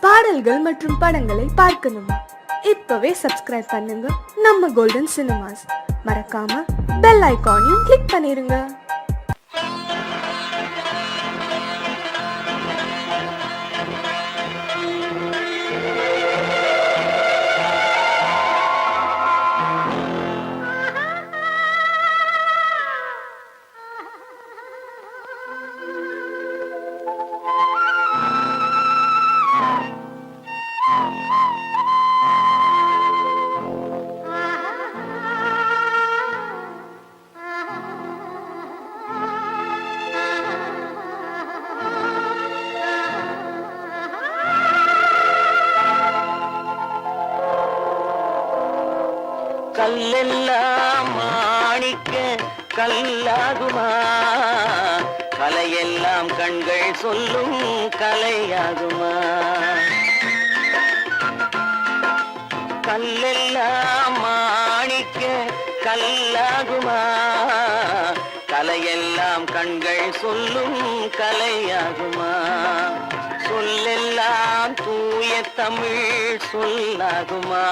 பாடல்கள் மற்றும் படங்களை பார்க்கணுமா? இப்பவே சப்ஸ்கிரைப் பண்ணுங்க நம்ம கோல்டன் சினிமாஸ். மறக்காம பெல் ஐகானையும் கிளிக் பண்ணிருங்க. கல்லெல்லாம் மாணிக்க கல்லாகுமா, கலையெல்லாம் கண்கள் சொல்லும் கலையாகுமா. கல்லெல்லாம் மாணிக்க கல்லாகுமா, கலையெல்லாம் கண்கள் சொல்லும் கலையாகுமா. சொல்லெல்லாம் தூய தமிழ் சொல்லாகுமா,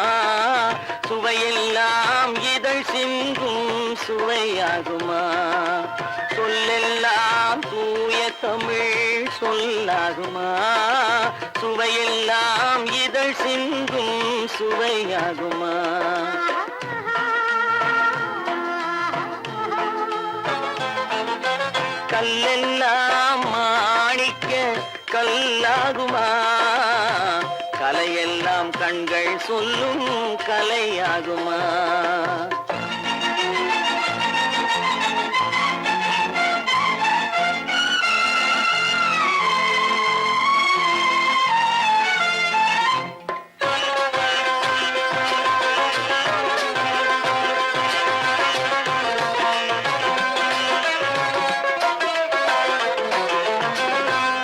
சுவையெல்லாம் இதழ் சிந்தும் சுவையாகுமா. சொல்லெல்லாம் தூய தமிழ் சொல்லாகுமா, சுவையெல்லாம் இதழ் சிந்தும் சுவையாகுமா. கல்லெல்லாம் மாணிக்க கல்லாகுமா, கலையெல்லாம் கண்கள் சொல்லும் கலையாகுமா.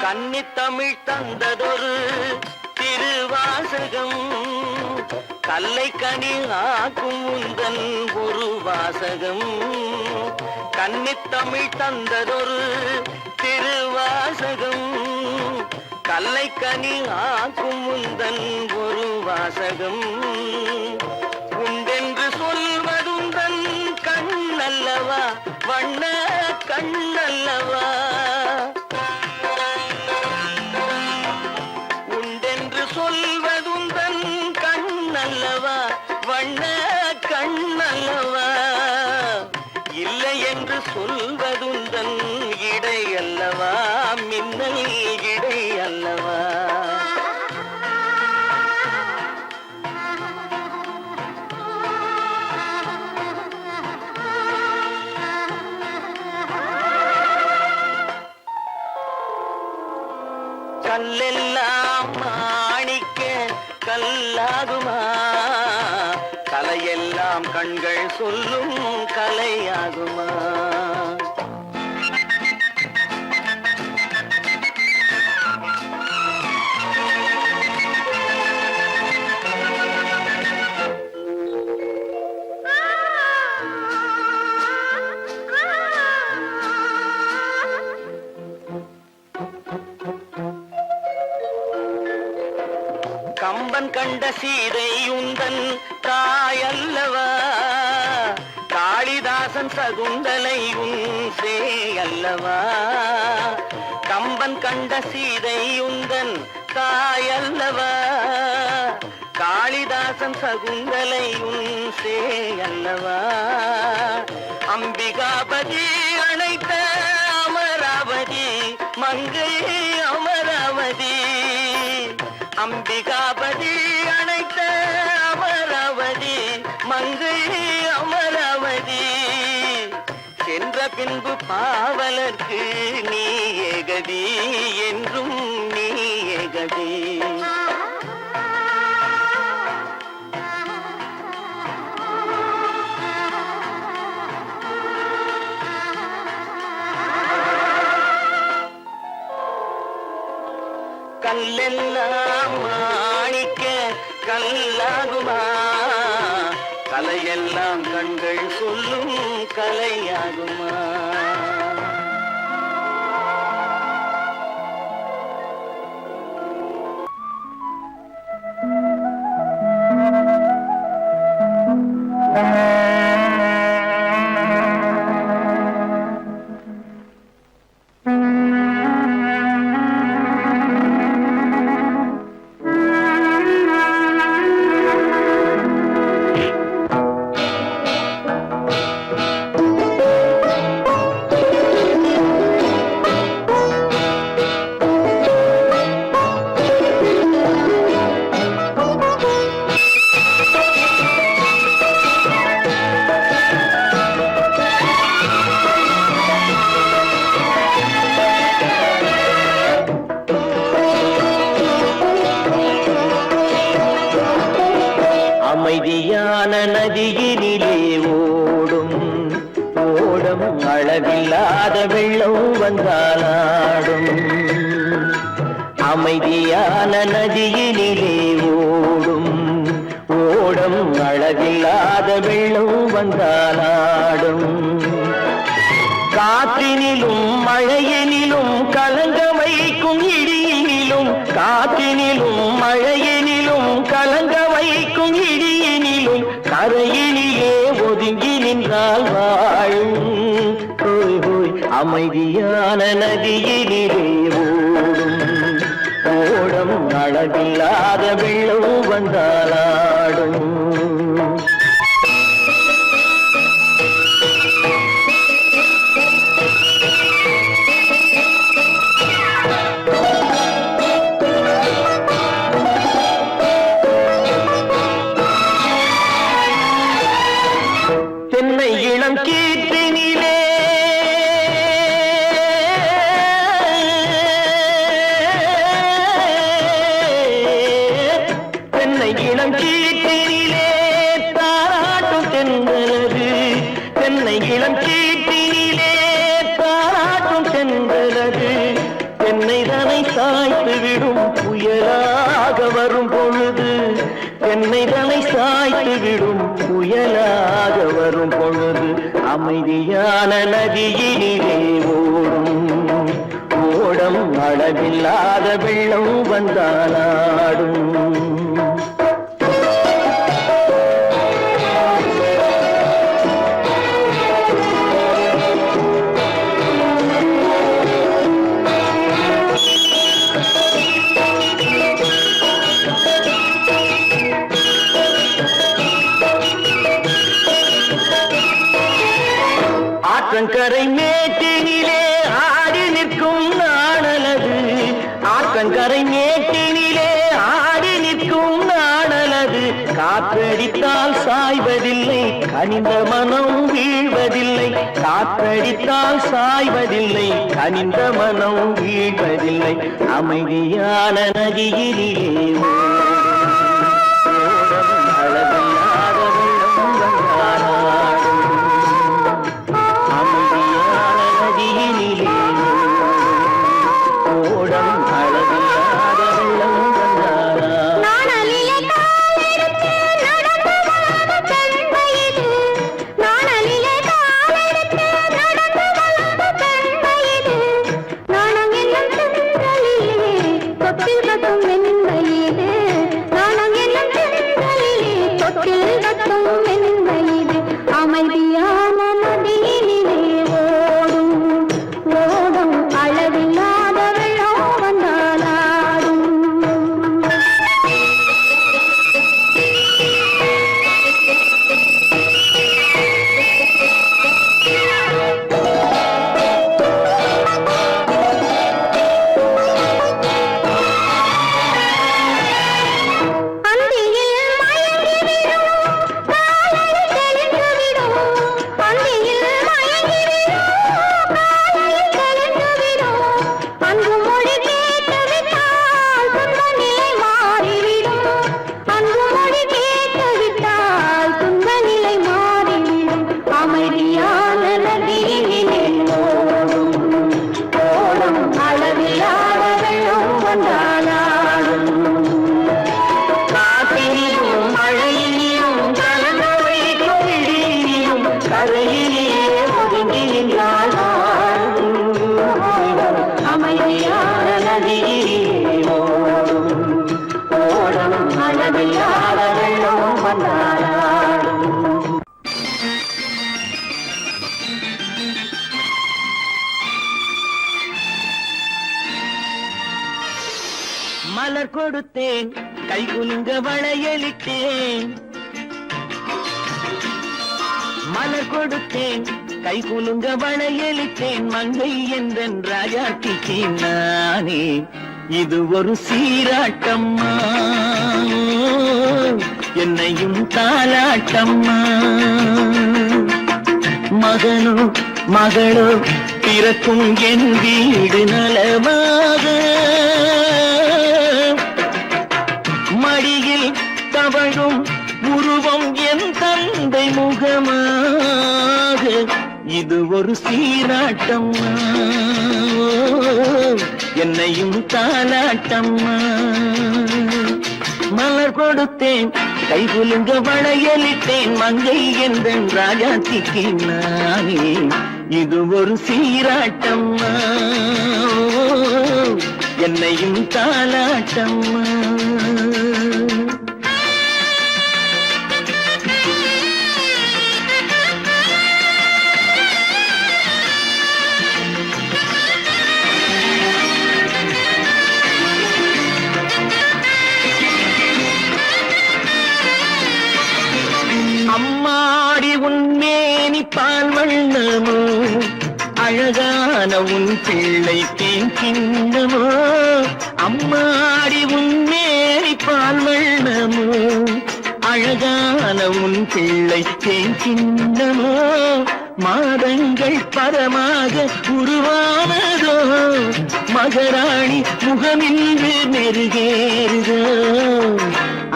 கன்னித்தமிழ் தந்ததொரு திருவாசகம், கல்லை கனி ஆக்கும் உந்தன் ஒரு வாசகம். கன்னித்தமிழ் தந்ததொரு திருவாசகம், கல்லை கனி ஆக்கும் உந்தன் ஒரு வாசகம். உண்டென்று சொல்வதுந்தன் கண்ணல்லவா, வண்ண கண்ணல்லவா. சொல்வதுந்தன் கண்ணல்லவா, வண்ண கண்ணல்லவா. இல்லை என்று சொல்வதுந்தன் இடை அல்லவா, மின்னல் இடை அல்லவா. கல்லெல்லாம் மாணிக்க கல்லாகுமா, கலையெல்லாம் கண்கள் சொல்லும் கலையாகுமா. கம்பன் கண்ட சீதை உந்தன் தாயல்லவா, காளிதாசன் சகுந்தலை உன் சேயல்லவா. கம்பன் கண்ட சீதை உந்தன் தாயல்லவா, காளிதாசன் சகுந்தலை உன் சேயல்லவா. அம்பிகாபதி அணைத்த அமராவதி மங்கை அமராவதி. அம்பிகாபதி அணைத்த அமராவதி மங்கை அமராவதி. சென்ற பின்பு பாவலர்க்கு நீ ஏகதி, என்றும் நீ ஏகதி. கல்லெல்லாம் மாணிக்க கல்லாகுமா, கலையெல்லாம் கண்கள் சொல்லும் கலையாகுமா. நதியினிலே ஓடும் ஓடம் அளவில்லாத வெள்ளம் வந்தாலாடும் அமைதியான நதியினிலே ஓடும் ஓடம் அளவில்லாத வெள்ளம் வந்தாலாடும் காற்றினிலும் மழையினிலும் கலங்க வைக்கும் இடியினிலும் காற்றினிலும் மழையினிலும் கலங்க வைக்கும் இடியினிலும் கரையினிலே ஒதுங்கி நின்றால் வாழும் ஹோய் ஹோய் அமைதியான நதியினிலே ஓடும் ஓடம் அளவில்லாத வெள்ளம் வந்தாலாடும் தென்னை இளம் கீற்றினிலே தென்னை இளம் கீற்றினிலே தாராட்டும் தென்றலது தென்னை இளம் கீற்றினிலே தாராட்டும் தென்றலது தென்னை தனை சாய்த்து விடும் புயலாக வரும் பொழுது தென்னை தனை சாய்த்து விடும் புயலாக வரும் பொழுது அமைதியான நதியினிலே ஓடும் ஓடம் அளவில்லாத வெள்ளம் வந்தாலாடும் ஆற்றங்கரை மேட்டினிலே ஆடி நிற்கும் நாணலது ஆற்றங்கரை மேட்டினிலே ஆடி நிற்கும் நாணலது காற்றடித்தால் சாய்வதில்லை கனிந்த மனம் வீழ்வதில்லை காற்றடித்தால் சாய்வதில்லை கனிந்த மனம் வீழ்வதில்லை அமைதியான நதியிலே மலர் கொடுத்தேன் கை குலுங்க வளையலிட்டேன் மலர் கொடுத்தேன் கை குலுங்க வளையலிட்டேன் மங்கை என்றன் ராஜாட்டிக்கு நானே இது ஒரு சீராட்டம்மா என்னையும் தாலாட்டம்மா மகனோ மகளோ பிறக்கும் என் வீடு நலமாக மடியில் தவழும் உருவம் என் சுகமாக இது ஒரு சீராட்டம்மா என்னையும் தாலாட்டம்மா மலர் கொடுத்தேன் கைகுலுங்க வளையலிட்டேன் மங்கை எந்தன் ராஜாத்திக்கு நானே இது ஒரு சீராட்டம்மா என்னையும் தாலாட்டம்மா அம்மாடி உன்மேனி பால் வண்ணமோ அழகான உன் பிள்ளை தேன் கிண்ணமோ அம்மாடி உன்மேனி பால் வண்ணமோ அழகான உன் பிள்ளை தேன் கிண்ணமோ மாதங்கள் பரமாக உருவானதோ மகராணி முகமின்று மெருகேறுதோ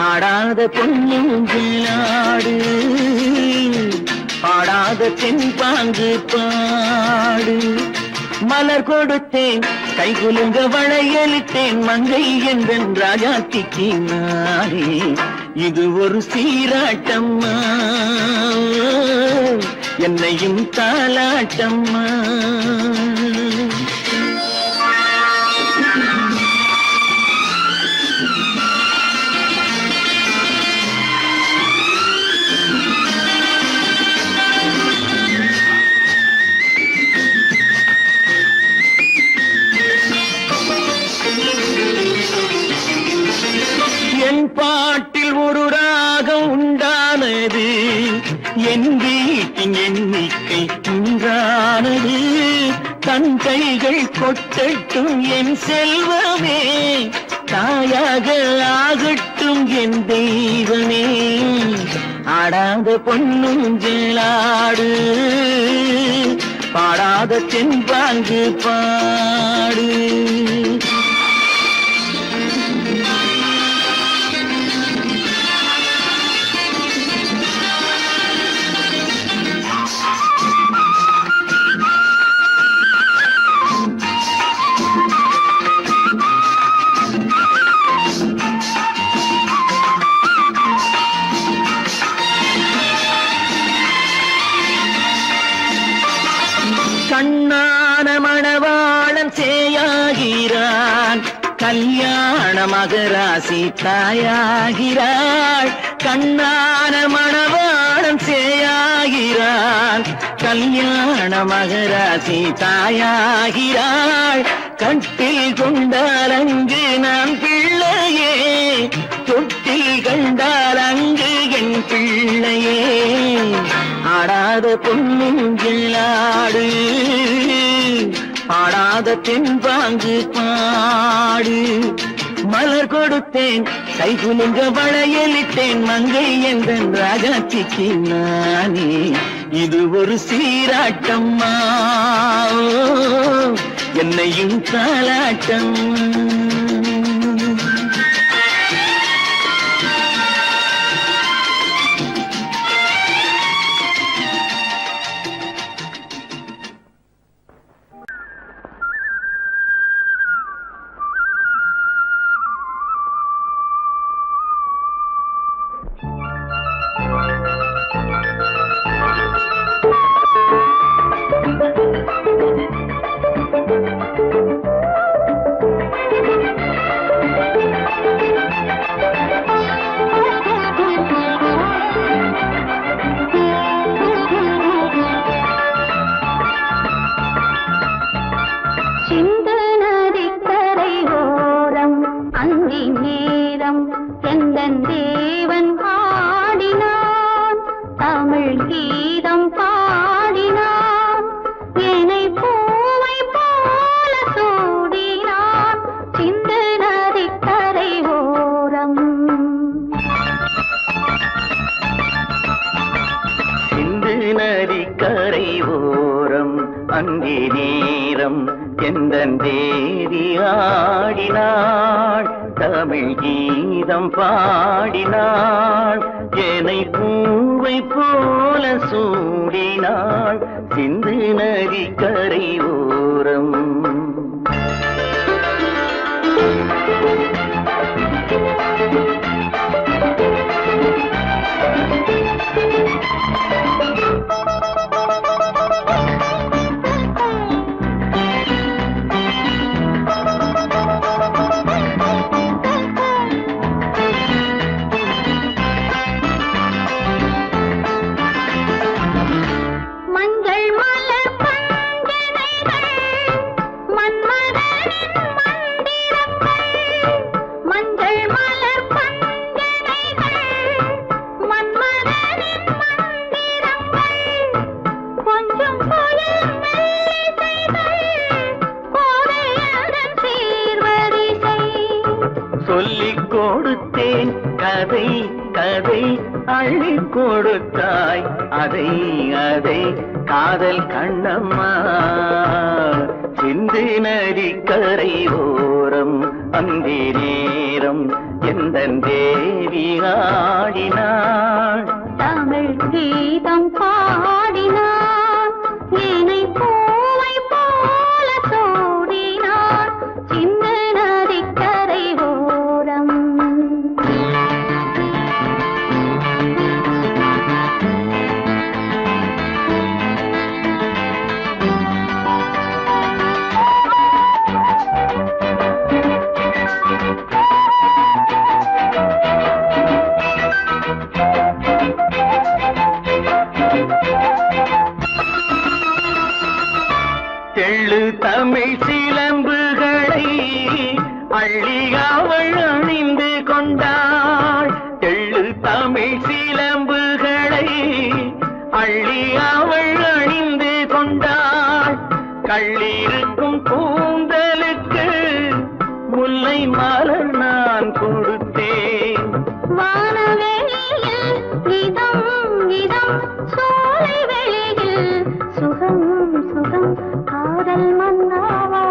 ஆடாத பொன்னுங்களாடு பாடாத தென்பாங்கு பாடு மலர் கொடுத்தேன் கைகுலுங்க வளையலிட்டேன் மங்கை என்றன் ராஜாத்திக்கு நானே இது ஒரு சீராட்டம்மா என்னையும் தாலாட்டம்மா என் பாட்டில் ஒரு ராகம் உண்டானது என் வீட்டின் எண்ணிக்கை உண்டானது தன் கைகள் கொட்டட்டும் என் செல்வமே தாயாக ஆகட்டும் என் தெய்வமே ஆடாத பொன்னுஞ்சலாடு பாடாத தென்பாங்கு பாடு கண்ணான மணவாளன் சேயாகிறான் கல்யாண மகராசி தாயாகிறாள் கண்ணான மணவாளன் சேயாகிறான் கல்யாண மகராசி தாயாகிறாள் கட்டில் கொண்டால் அங்கு நான் பிள்ளையே தொட்டில் கண்டால் அங்கு என் பிள்ளையே ஆடாத பொன்னுங்களாடு பாடாத தென்பாங்கு பாடு மலர் கொடுத்தேன் கைகுலுங்க வளையலிட்டேன் மங்கை எந்தன் ராஜாத்திக்கு நானே இது ஒரு சீராட்டம்மா என்னையும் தாலாட்டம்மா அங்கே நேரம் எந்தன் தேவி ஆடினாள் தமிழ் கீதம் பாடினாள் என்னை பூவை போல சூடினாள் சிந்து நதி கரை ஓரம். சொல்லிக் கொடுத்தேன் கதை கதை அள்ளி கொடுத்தாய் அதை அதை காதல் கண்ணம்மா சிந்து நதி கரை ஓரம். அந்தி நேரம் எந்த தேவி ஆடினாள் தமிழ் கீதம் பாடினாள் என்னை பூவை போல சூடினாள் சிந்து நதி கரை ஓரம். தெள்ளு தமிழ் சிலம்புகளை அள்ளி அவள் அணிந்து கொண்டாள். தெள்ளு தமிழ் சிலம்புகளை அள்ளி அவள் அணிந்து கொண்டாள். கள்ளிருக்கும் கூந்தலுக்கு முல்லை மலர் நான் கொடுத்தேன். வானவெளியில் இதம் இதம் சோலை வெளியில் சுகம் சுகம் காதல் மன்னாவா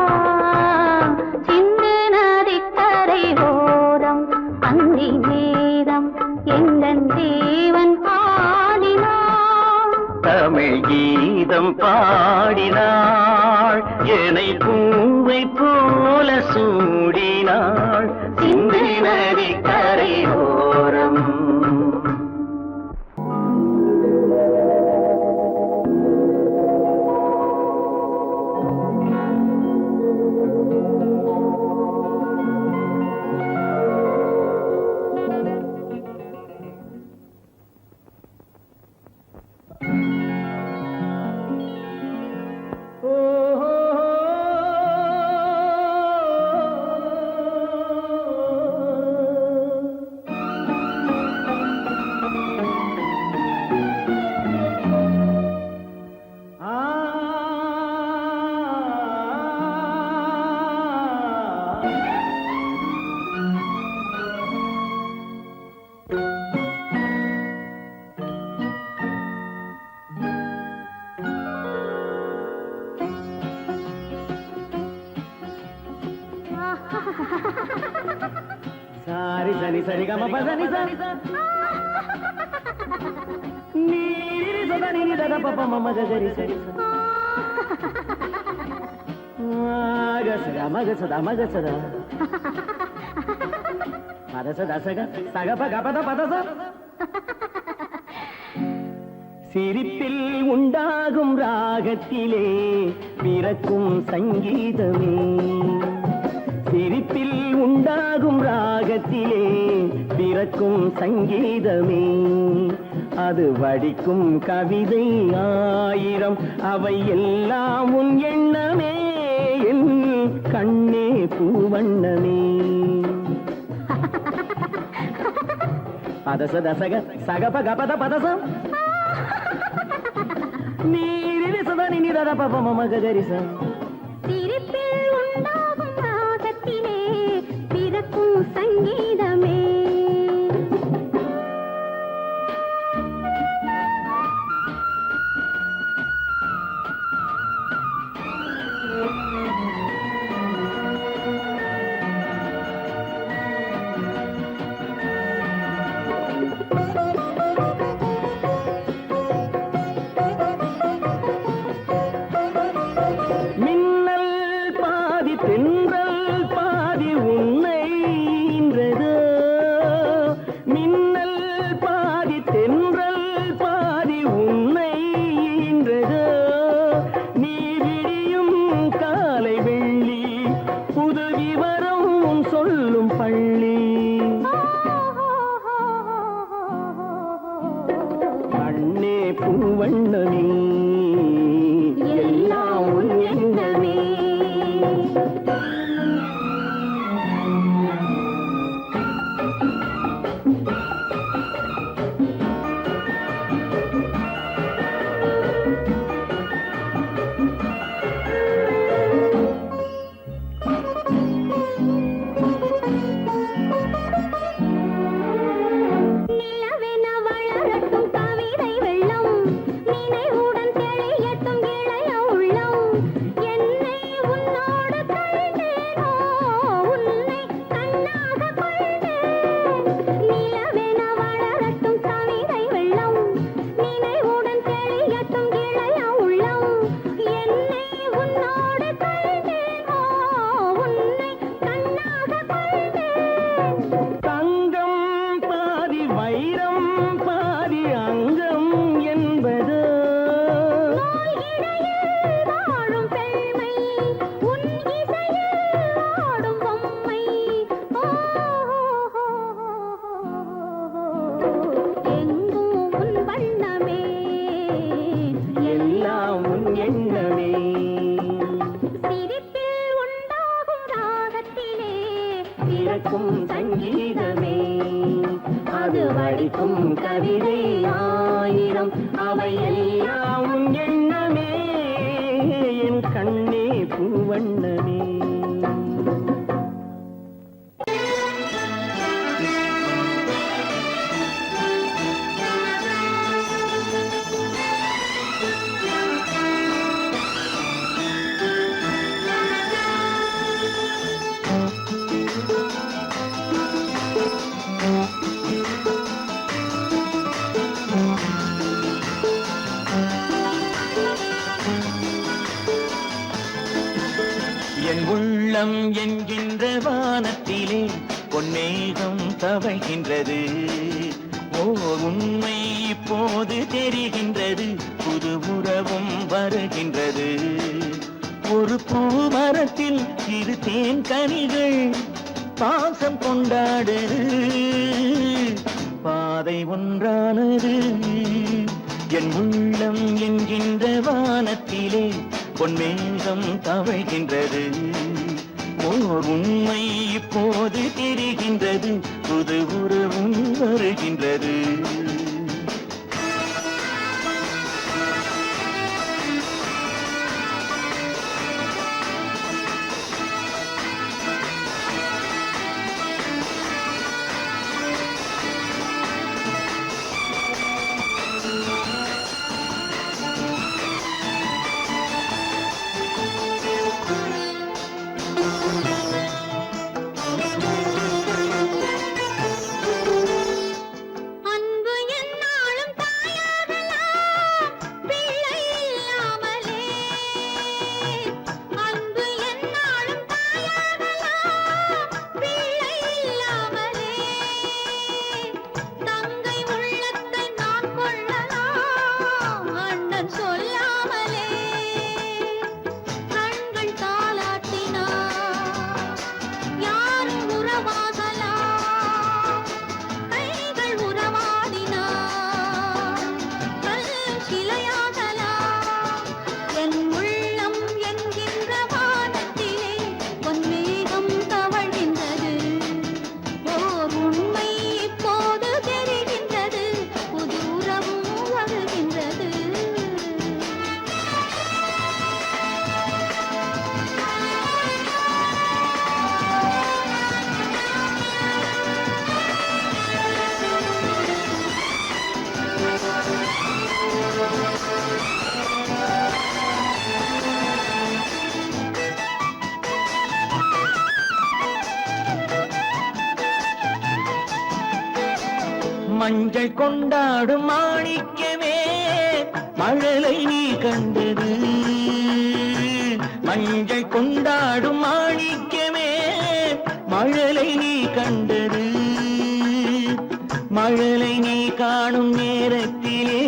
சிந்து நதி கரை ஓரம். அந்தி நேரம் எந்தன் தேவன் பாடினான் தமிழ் கீதம் பாடினாள் என்னை பூவை போல சூடினாள் சிந்து நதி கரை ஓரம். సారి సని సరి గమ పదని సని నీరి సదని దద పప మమ గరి సరి గసద మగ సద మగ సద పద సద సగ సగ పగ పద పద స. சிரிப்பில் உண்டாகும் ராகத்திலே பிறக்கும் சங்கீதமே. சிரிப்பில் உண்டாகும் ராகத்திலே பிறக்கும் சங்கீதமே. அது வடிக்கும் கவிதை ஆயிரம் அவை எல்லாம் உன் எண்ணமே. என் கண்ணே பூவண்ணமே. பதச தசக சகப கபத பதசம் நீரி சதனி நிதத பப மம கரிச. சிரிப்பில் உண்டாகும் ராகத்திலே பிறக்கும் சங்கீதமே. மின்னல் பாதி தென்றல் பாதி உன்னை ஈன்றதோ. மின்னல் பாதி தென்றல் பாதி உன்னை ஈன்றதோ. நீ விடியும் காலை வெள்ளி புது விவரம் உன் சொல்லும் பள்ளி. கண்ணே பூவண்ணமே எல்லாம் உன் எண்ணமே. நிலவென வளரட்டும் கவிதை வெள்ளம், நினைவுடன் தெளியட்டும் இளைய உள்ளம். என்னை உன்னோடு கண்டேனோ, உன்னை கண்ணாக கொண்டேன். நிலவென வளரட்டும் கவிதை வெள்ளம், நினைவுடன் தெளியட்டும் இளைய உள்ளம். என்னை உன்னோடு கண்டேனோ, உன்னை கண்ணாக கொண்டேன். தங்கம் பாதி வைரம் பாதி அங்கம் என்பது. நோய் இடையில் வாழும் பெண்மை, உன் இசையில் ஆடும் பொம்மை. எங்கும் உன் வண்ணமே எல்லாம் உன் எண்ணமே. சிரிப்பில் உண்டாகும் ராகத்திலே பிறக்கும் சங்கீதமே அது வடிக்கும் கவிதை ஆயிரம். அவை எல்லாம் உன் எண்ணமே என் கண்ணே பூவண்ணமே. என் உள்ளம் என்கின்ற வானத்திலே பொன்னேகம் தவழ்கின்றது. ஓர் உண்மை இப்போது தெரிகின்றது, புது உறவும் வருகின்றது. ஒரு பூமரத்தில் இரு தேன் கனிகள் பாசம் கொண்டாடு, பாதை ஒன்றானது. என் உள்ளம் என்கின்ற வானத்திலே பொன்மேகம் தவழ்கின்றது. ஓர் உண்மை இப்போது தெரிகின்றது, புது உறவும் வருகின்றது. அன்பு என் மஞ்சள் கொண்டாடும் மாணிக்கமே மழலை நீ கண்டது. மஞ்சள் கொண்டாடும் மாணிக்கமே மழலை நீ கண்டது. மழலை நீ காணும் நேரத்திலே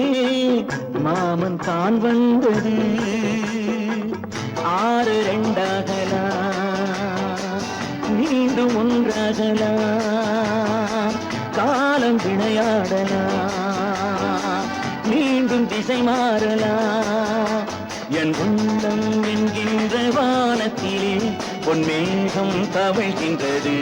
மாமன் தான் வந்தது. 6 2ஆகலாம், மீண்டும் ஒன்றாகலாம். காலம் விளையாடலாம், மீண்டும் திசை மாறலாம். என் உள்ளம் என்கின்ற வானத்திலே பொன்மேகம் தவழ்கின்றது.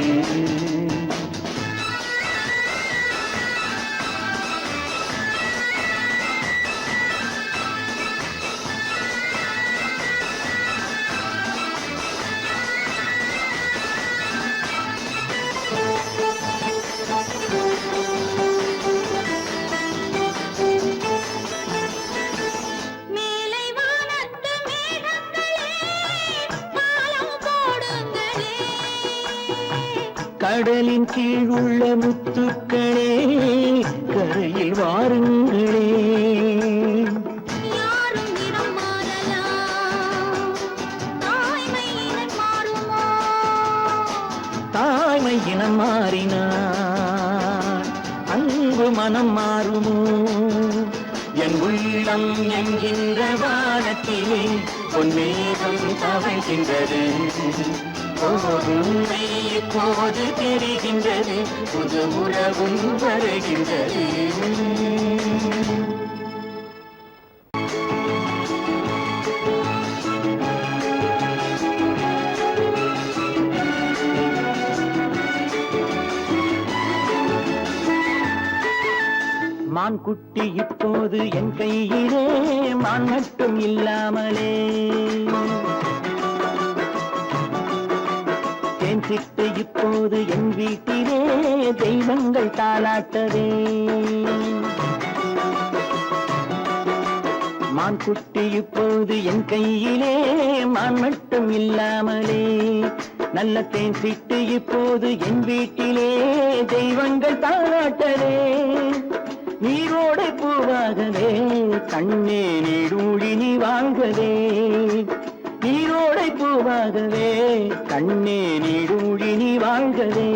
கடலின் கீழ் உள்ள முத்துக்களே கரையில் வாருங்களே. யாரும் நிறம் மாறலாம், தாய்மை இனம் மாறுமோ? தாய்மை இனம் மாறினார் அன்பு மனம் மாறுமோ? என் உள்ளம் என்கின்ற வானத்திலே பொன்மேகம் தவழ்கின்றது. உண்மை இப்போது தெரிகின்றது, புது உறவும் வருகின்றது. மான் குட்டி இப்போது என் கையிலே, மான் மட்டும் இல்லாமலே. தேன் சிட்டு இப்போது என் வீட்டிலே, தெய்வங்கள் தாலாட்டவே. மான் குட்டி இப்போது என் கையிலே, மான் மட்டும் இல்லாமலே. நல்ல தேன் சிட்டு இப்போது என் வீட்டிலே, தெய்வங்கள் தாலாட்டவே. நீரோடை பூவாகவே கண்ணே நீடூழி நீ வாங்கவே. நீரோடை பூவாகவே கண்ணே நீடூழி நீ வாங்கவே.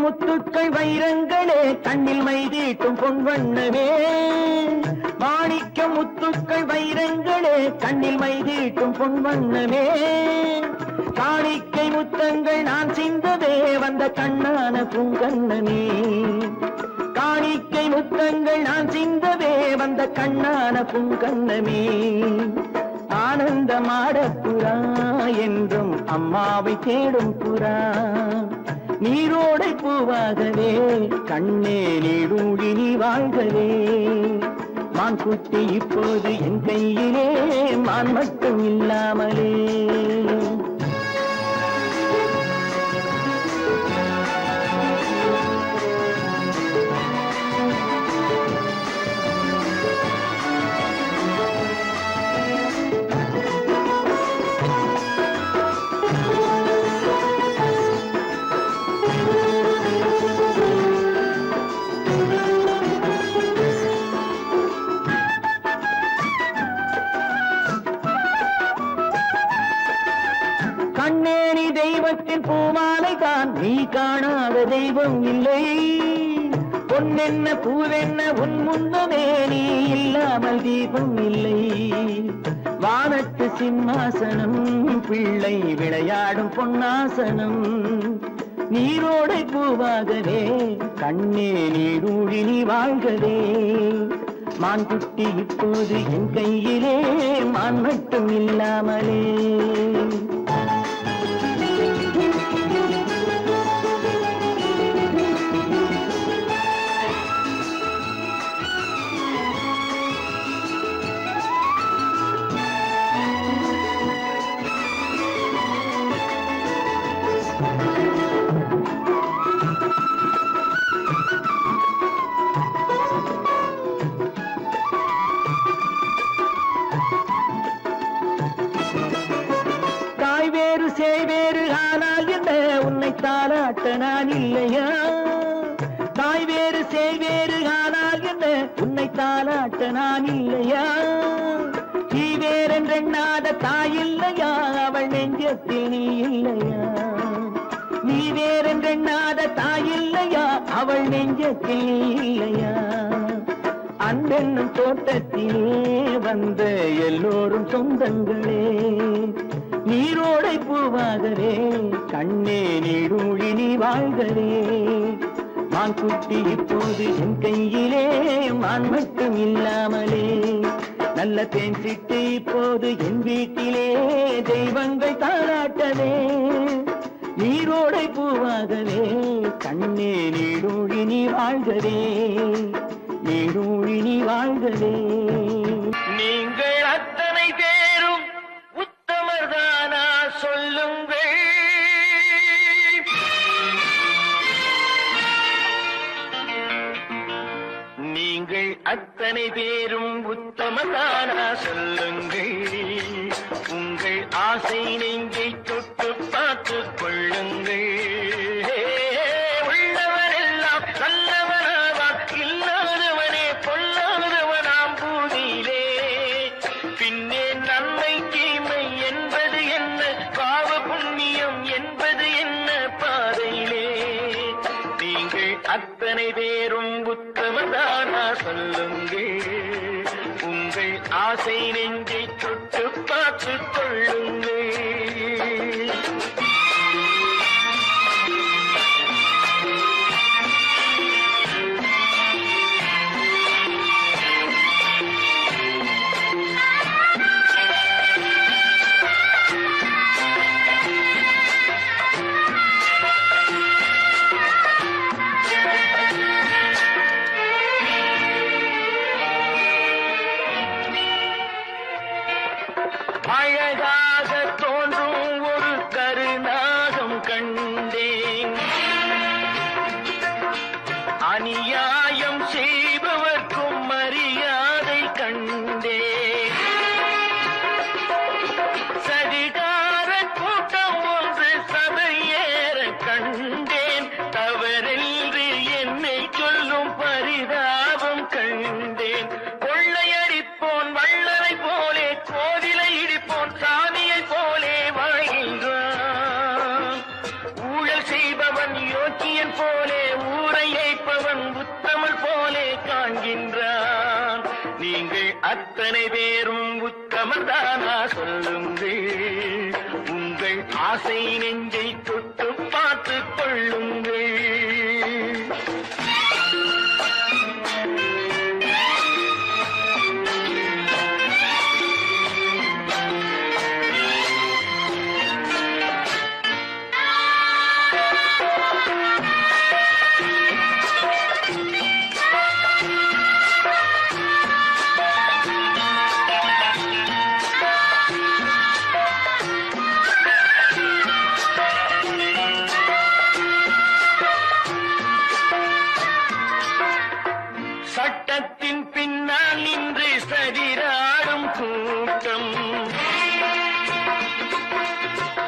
முத்துக்கள் வைரங்களே கண்ணில் மைதீட்டும் பொன்வண்ணமே. மாணிக்க முத்துக்கள் வைரங்களே கண்ணில் மைதீட்டும் பொன்வண்ணமே. காணிக்கை முத்தங்கள் நான் சிந்ததே வந்த கண்ணான பூங்கண்ணமே. காணிக்கை முத்தங்கள் நான் சிந்ததே வந்த கண்ணான பூங்கண்ணமே. ஆனந்தமாட புறா என்றும் அம்மாவை தேடும் புறா. நீரோடை பூவாகவே கண்ணே நீடூழி நீ வாழ்கவே. மான் குட்டி இப்போது என் கையிலே, மான் மட்டும் இல்லாமலே. கண்ணேனி தெய்வத்தின் பூமாலை தான், நீ காணாத தெய்வம் இல்லை. பொன்னென்ன பூவென்ன உன் முன்னமே, நீ இல்லாமல் தீபம் இல்லை. வானத்து சிம்மாசனம் பிள்ளை விளையாடும் பொன்னாசனம். நீரோடை பூவாகவே கண்ணே நீடூழி நீ வாழ்கவே. மான் குட்டி இப்போது என் கையிலே, மான் மட்டும் இல்லாமலே. தாலாட்ட நான் இல்லையா? தாய் வேறு சேய் வேறு ஆனால் என்ன, உன்னை தாலாட்ட நான் இல்லையா? நீ வேறென்றெண்ணாத தாய் இல்லையா, அவள் நெஞ்சத்தில் நீ இல்லையா? நீ வேறென்றெண்ணாத தாய் இல்லையா, அவள் நெஞ்சத்தில் நீ இல்லையா? அன்பென்னும் தோட்டத்திலே வந்த எல்லோரும் சொந்தங்களே, நீரோடை பூவாகவே கண்ணே நீடூழி நீ வாழ்கவே. மான் குட்டி இப்போது என் கையிலே, மான் மட்டும் இல்லாமலே. நல்ல தேன் சிட்டு இப்போது என் வீட்டிலே, தெய்வங்கள் தாராட்டவே. நீரோடை பூவாகவே கண்ணே நீடூழி நீ வாழ்கவே, நீடூழி நீ வாழ்கவே. நீங்கள் அத்தனை பேரும் உத்தமர்தானா சொல்லுங்கள். நீங்கள் அத்தனை பேரும் உத்தமர்தானா சொல்லுங்கள். உங்கள் ஆசை நெஞ்சை தொட்டு பார்த்துக் கொள்ளுங்கள். உள்ளவரெல்லாம் நல்லவனாவான், இல்லாதவனே பொல்லாதவனாம் பூமியிலே. பின்னே நன்மை தீமை என்பது என்ன, பாவ புண்ணியம் என்பது என்ன பாதையிலே. நீங்கள் அத்தனை பேரும் உத்தமதானா சொல்லுங்கள். உங்கள் ஆசை நெஞ்சை தொட்டு பார்த்துக் கொள்ளுங்கள். அழகாக தோன்றும் ஒரு கருநாகம் கண்டேன், அநியாயம் செய்பவர்க்கும் மரியாதை கண்டேன். சதிகார கூட்டம் ஒன்று சபையேற கண்டேன், தவறென்று என்னை சொல்லும் பரிதாபம் கண்டேன். கொள்ளையடிப்போன் வள்ளலை போலே, கோவிலை இடிப்போன் சாமியை போலே வாழ்கின்றான். ஊழல் செய்பவன் யோக்கியன் போலே, ஊரை ஏய்ப்பவன் உத்தமல் போலே காண்கின்றான். நீங்கள் அத்தனை பேரும் உத்தமதானா சொல்லுங்கள். உங்கள் ஆசை நெஞ்சை தொட்டு பார்த்துக் கொள்ளுங்கள். சட்டத்தின் பின்னால் நின்று சதிராடும் கூட்டம்,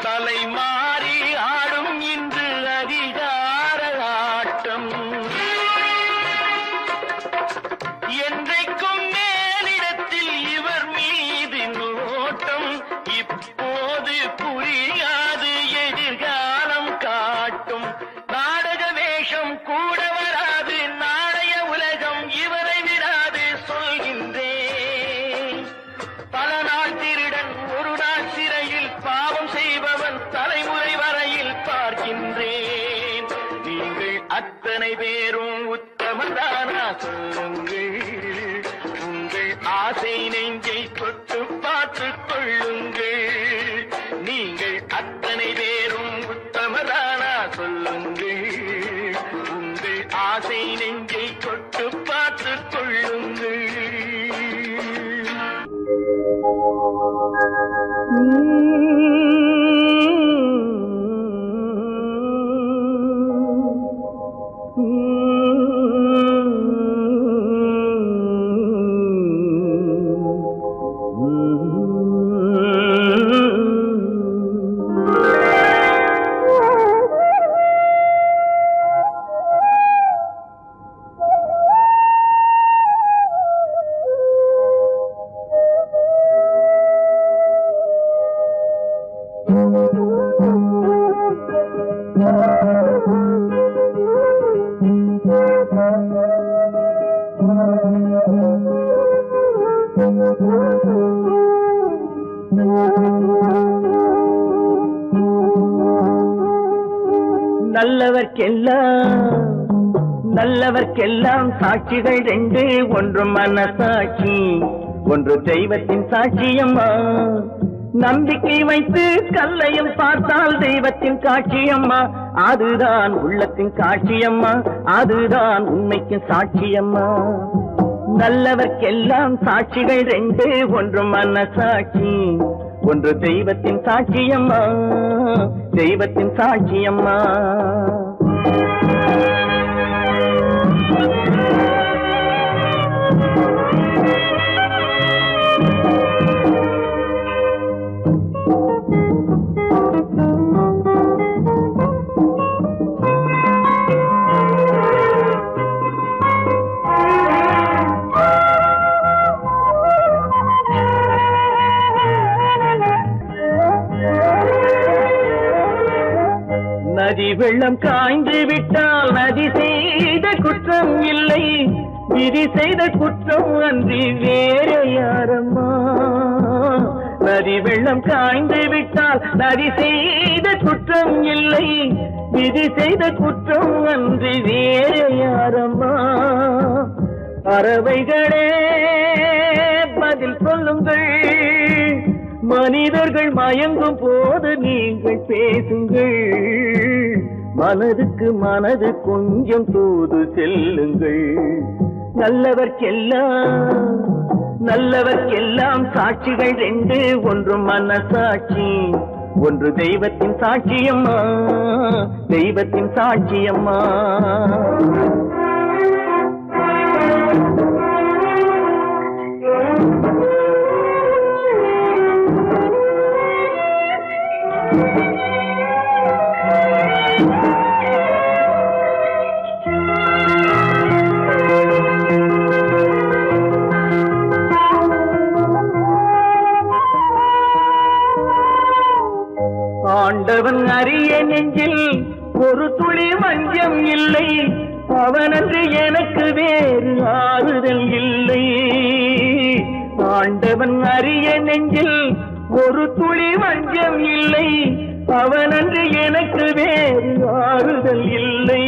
தலைமாறி ஆடும் இன்று அதிகார ஆட்டம். என்றைக்கும் மேலிடத்தில் இவர் மீது நோட்டம், இப்போது புரியாது எதிர்காலம் காட்டும். நாடக வேஷம் கூட வராது, நாளைய உலகம் இவரை விடாது சொல்கின்றேன். பல நாள் திருடன் ஒரு நாள் சிறையில், பாவம் செய்பவன் தலைமுறை வரையில் பார்க்கின்றேன். நீங்கள் அத்தனை பேரும் உத்தமதானா சொல்லுங்கள். உங்கள் ஆசை நெஞ்சை தொட்டு பார்த்துக் கொள்ளுங்கள். நீங்கள் அத்தனை பேரும் உத்தமதானா சொல்லுங்கள். உங்கள் ஆசை நெஞ்சை தொட்டு பார்த்துக் கொள்ளுங்கள். நல்லவர்க்கெல்லாம் சாட்சிகள் ரெண்டு, ஒன்று மனசாட்சி, ஒன்று தெய்வத்தின் சாட்சியம்மா. நம்பிக்கை வைத்து கல்லையும் பார்த்தால் தெய்வத்தின் காட்சியம்மா. அதுதான் உள்ளத்தின் காட்சியம்மா, அதுதான் உண்மைக்கு சாட்சியம்மா. நல்லவர்க்கெல்லாம் சாட்சிகள் ரெண்டு, ஒன்று மனசாட்சி, ஒன்று தெய்வத்தின் சாட்சியம்மா, தெய்வத்தின் சாட்சியம்மா. நதி வெள்ளம் காய்ந்து விட்டால் நதி செய்த குற்றம் இல்லை, விதி செய்த குற்றம் அன்றி வேறு யாரம்மா. நதி வெள்ளம் காய்ந்து விட்டால் நதி செய்த குற்றம் இல்லை, விதி செய்த குற்றம் அன்றி வேறு யாரம்மா. பறவைகளே பதில் சொல்லுங்கள், மனிதர்கள் மயங்கும் போது நீங்கள் பேசுங்கள். மனதுக்கு மனது கொஞ்சம் தூது செல்லுங்கள். நல்லவர்க்கெல்லாம் சாட்சிகள் ரெண்டு, ஒன்று மனசாட்சி, ஒன்று தெய்வத்தின் சாட்சியம்மா, தெய்வத்தின் சாட்சியம்மா. ஆண்டவன் அறிய நெஞ்சில் ஒரு துளி வஞ்சம் இல்லை, அவனன்று எனக்கு வேறு ஆறுதல் இல்லை. ஆண்டவன் அறிய நெஞ்சில் ஒரு துளி வஞ்சம் இல்லை, அவனன்று எனக்கு வேறு ஆறுதல் இல்லை.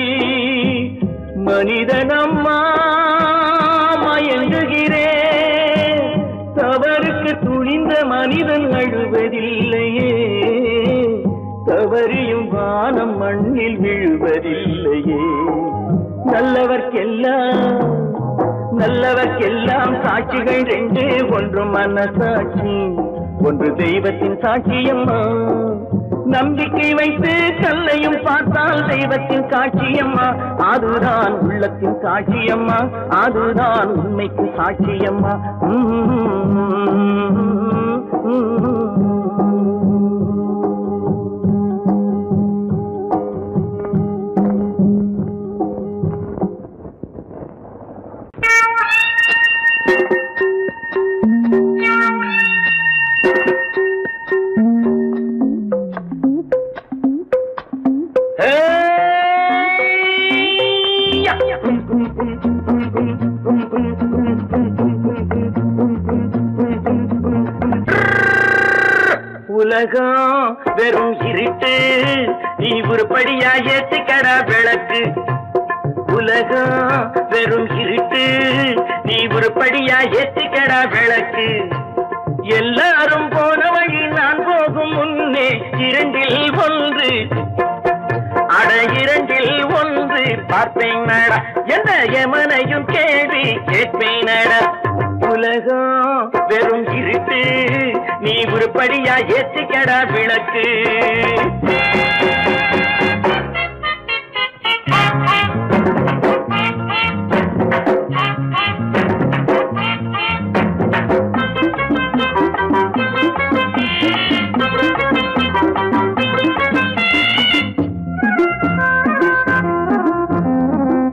மனிதனம்மா மயங்குகிறேன், தவறுக்கு துணிந்த மனிதன் அழுவதில்லையே, தவறியும் வானம் மண்ணில் விழுவதில்லையே. நல்லவர்க்கெல்லாம் சாட்சிகள் ரெண்டு, ஒன்று மனசாட்சி, ஒன்று தெய்வத்தின் சாட்சியம்மா. நம்பிக்கை வைத்து கல்லையும் பார்த்தால் தெய்வத்தின் காட்சியம்மா. அதுதான் உள்ளத்தின் காட்சியம்மா, அதுதான் உண்மைக்கு சாட்சியம்மா. உலகம் வெறும் இருட்டு, நீ உருப்படியா ஏத்திக்கடா விளக்கு. உலகம் வெறும் இருட்டு, நீ உருப்படியா ஏத்திக்கடா விளக்கு. எல்லாரும் போன வழி நான் போகும் முன்னே இரண்டில் ஒன்று, அட இரண்டில் ஒன்று பார்ப்பேன் நட, எந்த எமனையும் கேள்வி கேட்பேன் நட. உலகம் வெறும் இருட்டு, நீ உருப்படியா ஏத்திக்கடா விளக்கு.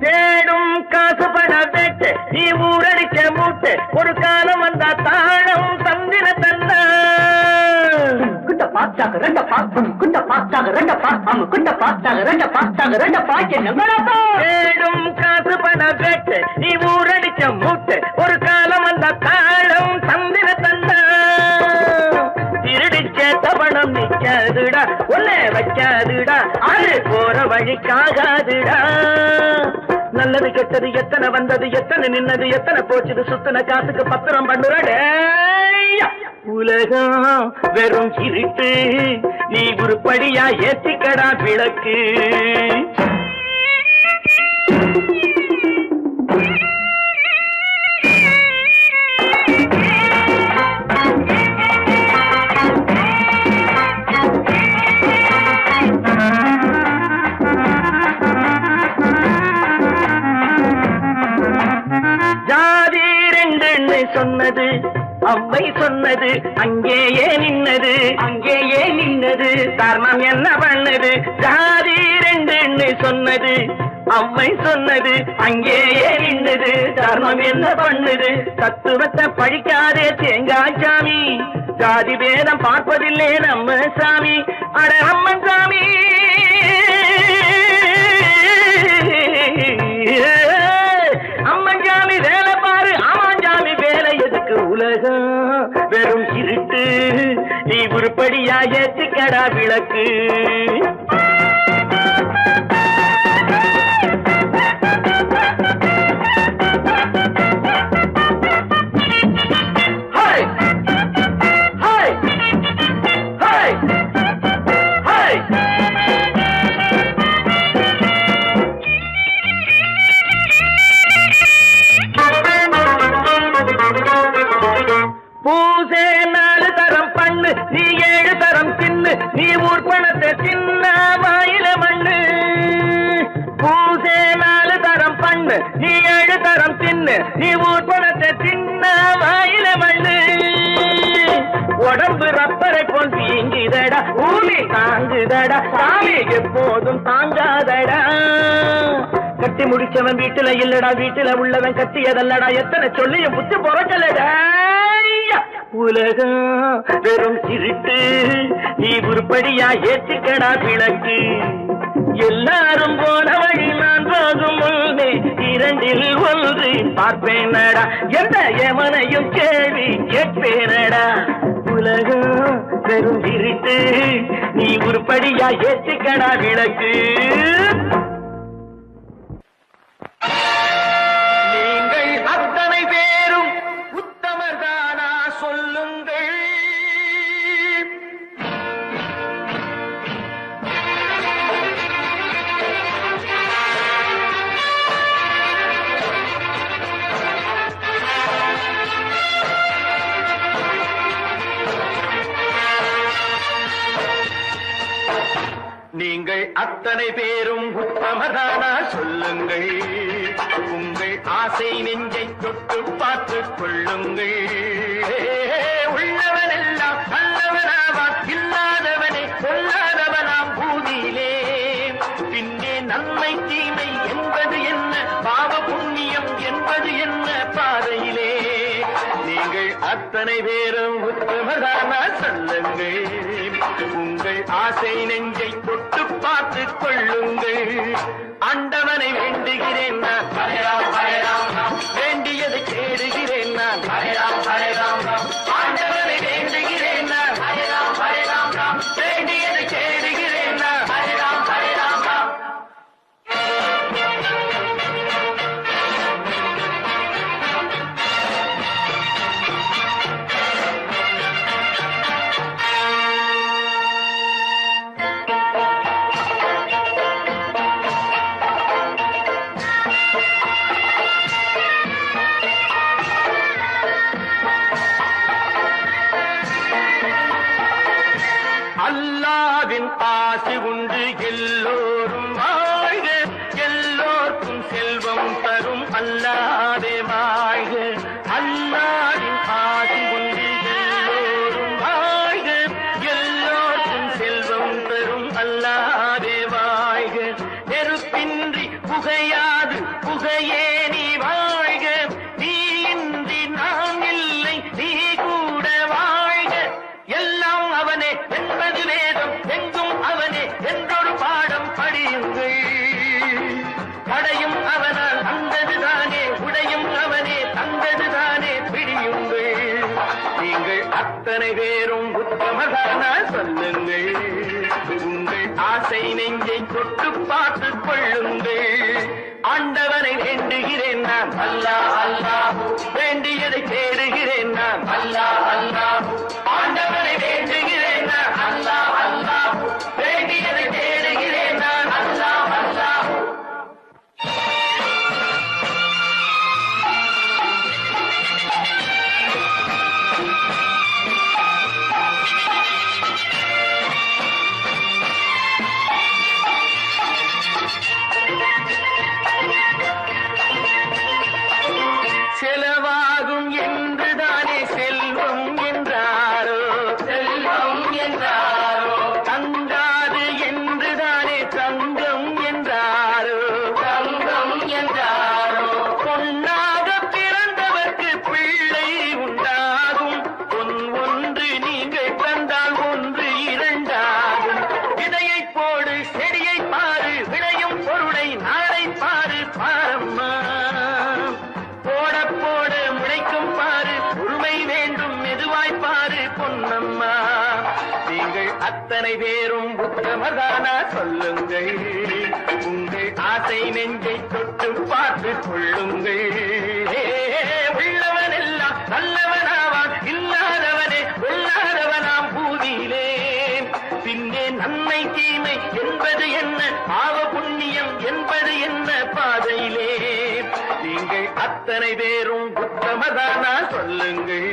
தேடும் காசு பட வேட்டு, நீ ஊரடிச்ச மூட்டு, ஒரு காலம் வந்தா தாழம் தந்திர தந்தா. குண்ட பாச்சாக ரெண்ட பாக்கும், குண்ட பாச்சாக ரெண்ட பாக்கும், குண்ட பாச்சாக ரெண்ட பாச்சாக ரெண்ட பாக்கு. தேடும் காசு பட வேட்டு, நீ ஊரடிச்ச மூட்டு, ஒரு காலம் வந்தா தாழம் தந்திர தந்தா. திருடிச்ச தவணம் நிக்காதுடா, ஒல்ல வைக்காதுடா, அது போற வழிக்காகாதுடா. நல்லது கெட்டது எத்தனை வந்தது எத்தனை நின்னது எத்தனை போச்சுது சுத்தன காசுக்கு பத்திரம் பண்ணுறடே உலகம் வெறும் இருட்டு நீ உருப்படியா ஏத்திக்கடா விளக்கு ஜாதி ரெண்டு சொன்னது அவ்வை சொன்னது அங்கேயே நின்னது தர்மம் என்ன பண்ணது ஜாதி ரெண்டு சொன்னது அம்மை சொன்னது அங்கேயே நின்னது தர்மம் என்ன பண்ணுது தத்துவத்தை பழிக்காதே தேங்காய் சாமி ஜாதி பேதம் பார்ப்பதில்லே நம்ம சாமி அட அம்மன் சாமி அம்மன் சாமி வேலை பாரு ஆமான் சாமி வேலை எதுக்கு உலகம் வெறும் இருட்டு நீ உருப்படியா ஏத்திக்கடா விளக்கு பூசே 4 தரம் பண்ணு நீ 7 தரம் தின்னு நீ ஊர் பணத்தை தின்ன வாயில மண்ணு பூசே 4 தரம் பண்ணு நீ 7 தரம் தின்னு நீ ஊர் பணத்தை தின்ன வாயில மண்ணு உடம்பு ரப்பரை போல் வீங்குதடா ஊமி தாங்குதடா சாமி எப்போதும் தாங்காதடா கட்டி முடிச்சவன் வீட்டுல இல்லடா வீட்டுல உள்ளவன் கட்டியதல்லடா எத்தனை சொல்லியும் புத்தி பொறக்கலடா உலகம் வெறும் இருட்டு நீ உருப்படியா ஏத்திக்கடா விளக்கு எல்லாரும் போன வழி நான் போகும் முன்னே 2ல் 1 பார்ப்பேனடா எந்த எமனையும் கேள்வி கேட்பேனடா உலகம் வெறும் இருட்டு நீ உருப்படியா ஏத்திக்கடா விளக்கு நீங்கள் அத்தனை பேரும் உத்தமர்தானா சொல்லுங்கள் நீங்கள் அத்தனை பேரும் உத்தமதானா சொல்லுங்கள் உங்கள் ஆசை நெஞ்சை தொட்டு பார்த்துக் கொள்ளுங்கள் உள்ளவனெல்லாம் நல்லவனாவான் இல்லாதவனே கொல்லாதவனாம் பூதியிலே பின்னே நன்மை தீமை என்பது என்ன பாவ புண்ணியம் என்பது என்ன பாதையிலே நீங்கள் அத்தனை பேரும் உத்தமதானா சொல்லுங்கள் உங்கள் ஆசை நெஞ்சை தொட்டு பார்த்துக் கொள்ளுங்கள் ஆண்டவனை வேண்டுகிறேன் நான் வேண்டியதை கேடுகிறேன் நான் ஆண்டவனை வேண்டுகிறேன் நான் வேண்டியதை கேடுகிறேன் நான் அல்லாவின் ஆசி உண்டு எல்லோரும் வாழ்க எல்லோருக்கும் செல்வம் தரும் அல்லாதே வாழ்க அல்லாவின் ஆசி உண்டு எல்லோரும் வாழ்க எல்லோருக்கும் செல்வம் தரும் அல்லாதே வாழ்க நெருப்பின்றி புகையாது புகையே நீ வாழ்க நீ இன்றி நான் இல்லை நீ கூட வாழ்க எல்லாம் அவனே என்பது வேதம் எங்கும் அவனே என்றொரு பாடம் படியுங்கள் படையும் அவனால் வந்ததுதானே உடையும் அவனே தந்ததுதானே பிடியுங்கள் நீங்கள் அத்தனை பேரும் உத்தமதானா சொல்லுங்கள் உங்கள் ஆசை நெஞ்சை தொட்டு பார்த்துக் கொள்ளுங்கள் ஆண்டவனை வேண்டுகிறேன் நான் அல்லாஹ் அல்லாஹ் வேண்டியதை தேடுகிறேன் நான் அல்லாஹ் அல்லாஹ் ஆண்டவனை வேண்டுகிறேன் நான் அல்லாஹ் அல்லாஹ் வேண்டியதை தேடுகிறேன் நான் அல்லாஹ் அல்லாஹ் செலவாகும் என்றுதானே செல்வம் என்றாரோ செல்வம் என்றாரோ தங்காது என்றுதானே தங்கம் என்றாரோ தங்கம் என்றாரோ பொன்னாக பிறந்தவர்க்கு பிள்ளை உண்டாகும் பொன் ஒன்று நீங்கள் தந்தால் ஒன்று இரண்டாகும் விதையை போடு செடியை பாரு விளையும் பொருளை நாளை பாரு பாரம்மா போட போட முளைக்கும் பாரு உரிமை வேண்டும் மெதுவாய் பாரு பொன்னம்மா நீங்கள் அத்தனை பேரும் உத்தமதானா சொல்லுங்கள் உங்கள் ஆசை நெஞ்சை தொட்டு பார்த்து கொள்ளுங்கள் உள்ளவன் எல்லாம் நல்லவனாவான் இல்லாதவனே கொள்ளாதவனாம் பூதியிலே பின்னே நன்மை தீமை என்பது என்ன பாவ புண்ணியம் என்பது என்ன பாதையிலே நீங்கள் அத்தனை பேரும் உத்தமதானா சொல்லுங்கள்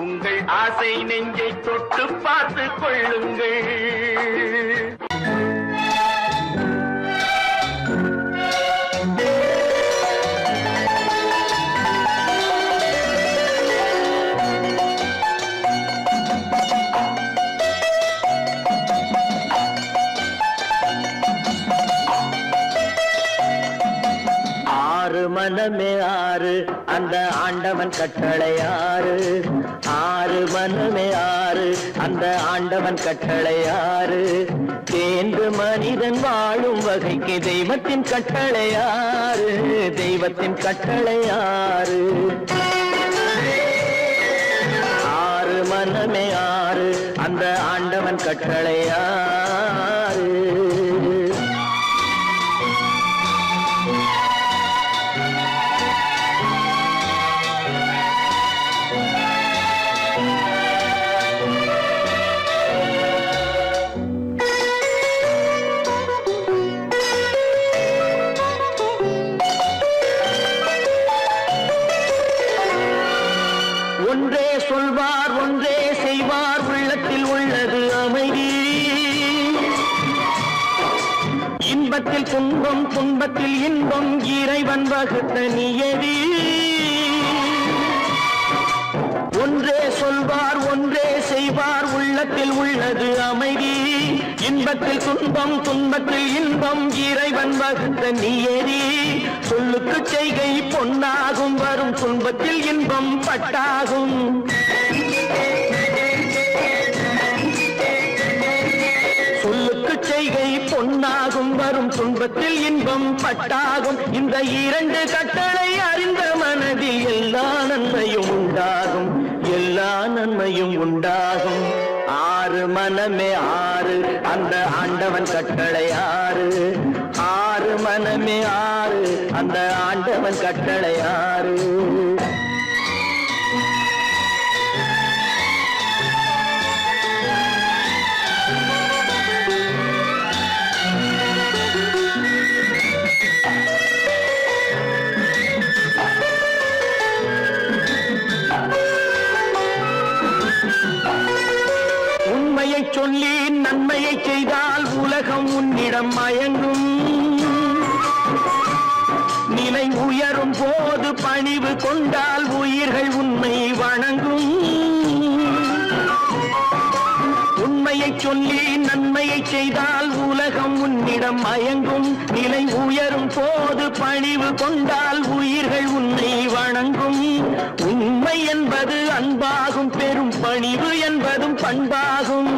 உங்கள் ஆசை நெஞ்சை தொட்டு பார்த்து கொள்ளுங்கள் ஆறு மனமே ஆறு அந்த ஆண்டவன் கட்டளை ஆறு ஆறு மனமே ஆறு அந்த ஆண்டவன் கட்டளை ஆறு தேர்ந்து மனிதன் வாழும் வகைக்கு தெய்வத்தின் கட்டளை ஆறு தெய்வத்தின் கட்டளை ஆறு ஆறு மனமே ஆறு அந்த ஆண்டவன் கட்டளை ஆறு ஒன்றே சொல்வார் ஒன்றே செய்வார் உள்ளத்தில் உள்ளது அமைதி இன்பத்தில் துன்பம் துன்பத்தில் இன்பம் இறைவன் வகுத்த நியதி ஒன்றே சொல்வார் ஒன்றே செய்வார் உள்ளத்தில் உள்ளது அமைதி இன்பத்தில் துன்பம் துன்பத்தில் இன்பம் இறைவன் வகுத்த நியதி சொல்லுக்கு செய்கை பொன்னாகும் வரும் துன்பத்தில் இன்பம் பட்டாகும் சொல்லுக்கு செய்கை பொன்னாகும் வரும் துன்பத்தில் இன்பம் பட்டாகும் இந்த இரண்டு கட்டளை அறிந்த மனதில் எல்லா நன்மையும் உண்டாகும் எல்லா நன்மையும் உண்டாகும் ஆறு மனமே ஆறு அந்த ஆண்டவன் கட்டளை ஆறு ஆறு மனமே ஆறு அந்த ஆண்டவன் கட்டளை ஆறு உண்மையை சொல்லி நன்மையை செய்தால் உலகம் உன்னிடம் மயங்கும் நிலை உயரும் போது பணிவு கொண்டால் உயிர்கள் உன்னை வணங்கும் உண்மையை சொல்லி நன்மையை செய்தால் உலகம் உன்னிடம் மயங்கும் நிலை உயரும் போது பணிவு கொண்டால் உயிர்கள் உன்னை வணங்கும் உண்மை என்பது அன்பாகும் பெரும் பணிவு என்பதும் பண்பாகும்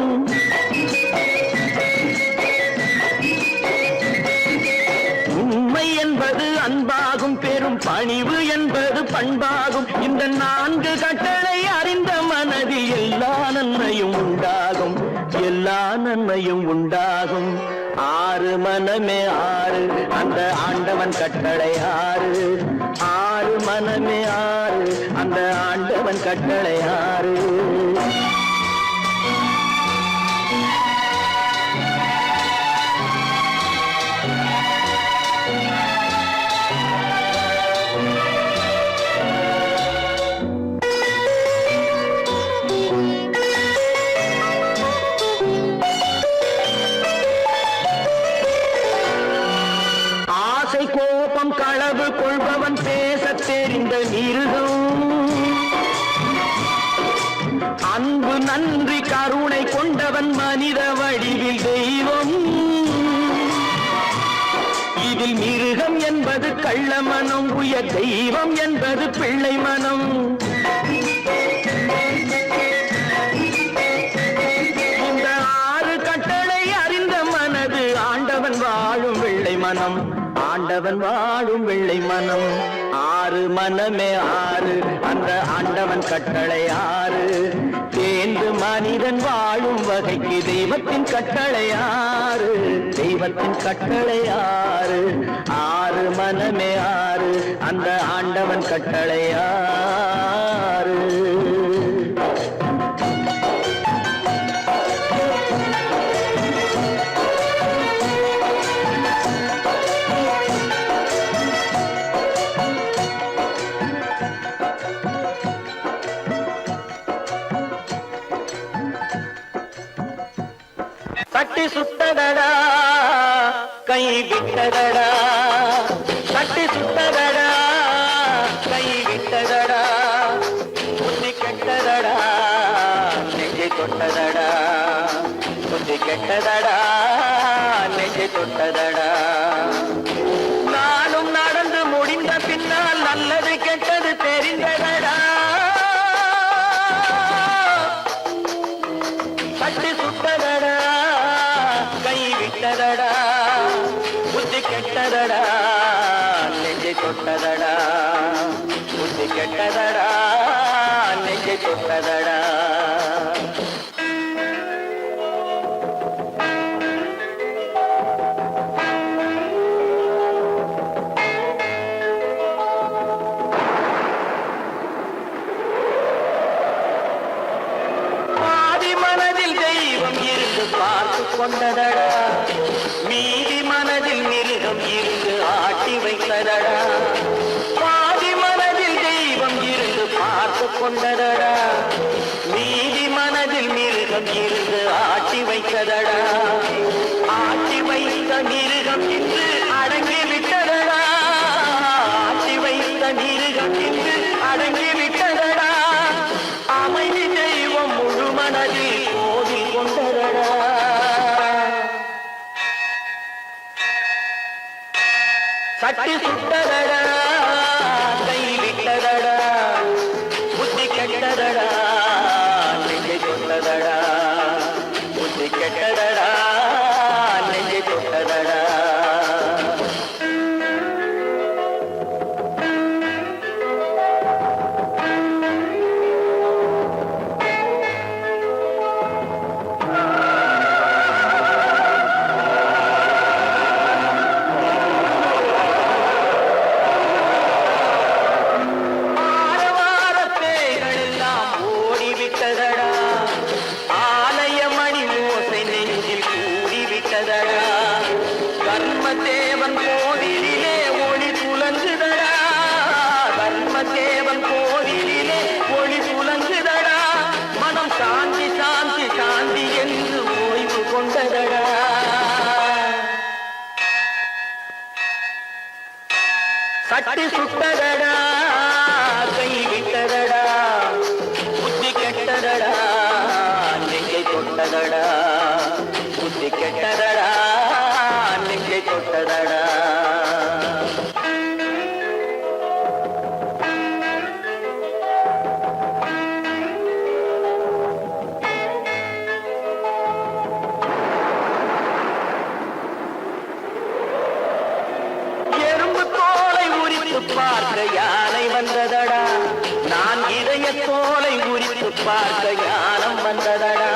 உண்மை என்பது அன்பாகும் பெரும் பணிவு என்பது பண்பாகும் இந்த நான்கு கட்டளை அறிந்த மனதில் எல்லா நன்மையும் உண்டாகும் எல்லா நன்மையும் உண்டாகும் ஆறு மனமே ஆறு அந்த ஆண்டவன் கட்டளை ஆறு ஆறு மனமே ஆறு அந்த ஆண்டவன் கட்டளை ஆறு கோபம் களவு கொள்பவன் பேச தெரிந்த மிருகம் அன்பு நன்றி கருணை கொண்டவன் மனித வடிவில் தெய்வம் இதில் மிருகம் என்பது கள்ள மனம் உயர் தெய்வம் என்பது பிள்ளை மனம் இந்த ஆறு கட்டளை அறிந்த மனது ஆண்டவன் வாழும் வெள்ளை மனம் ஆண்டவன் வாழும் வெள்ளை மனம் ஆறு மனமே ஆறு அந்த ஆண்டவன் கட்டளை ஆறு தேர்ந்து மனிதன் வாழும் வகைக்கு தெய்வத்தின் கட்டளை ஆறு தெய்வத்தின் கட்டளை ஆறு ஆறு மனமே ஆறு அந்த ஆண்டவன் கட்டளை ஆறு தட்டி சுத்ததடா கை விட்டதடா தட்டி சுத்ததடா கை விட்டதடா புத்தி கெட்டதடா நெஞ்சை தொட்டதடா புத்தி கெட்டதடா நெஞ்சை தொட்டதடா நானும் நடந்து முடிந்த பின்னால் நல்லது கெட்டது தெரிந்ததடா தட்டி சுத்ததடா கை விட்டதடா புத்தி கெட்டதடா நெஞ்சை தொட்டதடா புத்தி கெட்டதடா நெஞ்சை தொட்டதடா பார்த்து கொண்டதடா மீதி மனதில் மிருகம் இருந்து ஆட்டி வைத்ததடா பாதி மனதில் தெய்வம் இருந்து பார்த்து கொண்டதடா மீதி மனதில் மிருகம் இருந்து ஆட்டி வைத்ததடா ஆட்டி வைத்த மிருகம் இன்று அடங்கி விட்டதடா ஆட்டி வைத்த மிருகம் இன்று அடங்கி விட்டதடா அமைதி தெய்வம் முழு மனதில் கோவில் கொண்டதடா சட்டி சுட்டதடா கை விட்டதடா புத்தி கெட்டதடா நெஞ்சை தொட்டதடா புத்தி கெட்டதடா நெஞ்சை தொட்டதடா தர்மதேவன் கோவிலிலே ஒளி துலங்குதடா தர்மதேவன் கோவிலிலே ஒளி துலங்குதடா மனம் சாந்தி சாந்தி சாந்தி என்று ஓய்வு கொண்டதடா சட்டி சுட்டதடா கை விட்டதடா புத்தி கெட்டதடா நெஞ்சை தொட்டதடா புத்தி கெட்டதடா நெஞ்சை தொட்டதடா எறும்பு தோலை உரித்து பார்க்க யானை வந்ததடா நான் இதய தோலை உரித்து பார்க்க ஞானம் வந்ததடா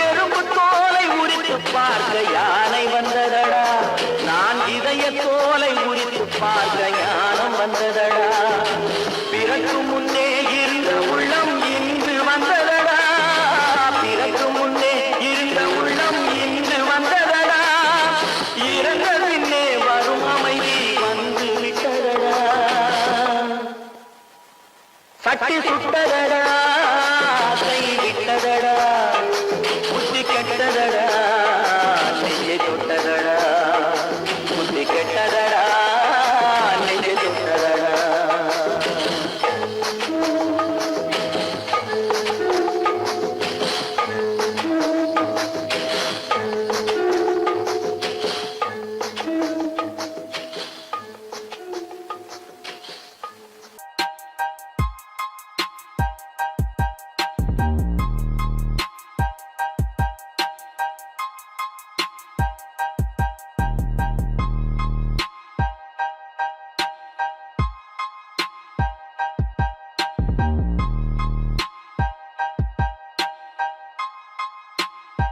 எறும்பு தோலை உரித்து பார்க்க பார்க்க யானை வந்ததடா நான் இதய தோலை உரித்து பார்க்க ஞானம் வந்ததடா பிறகு முன்னே இருந்த உள்ளம் இன்று வந்ததடா பிறகு முன்னே இருந்த உள்ளம் இன்று வந்ததடா இறந்த பின்னே வரும் அமைதி வந்து விட்டதடா சட்டி சுட்டதடா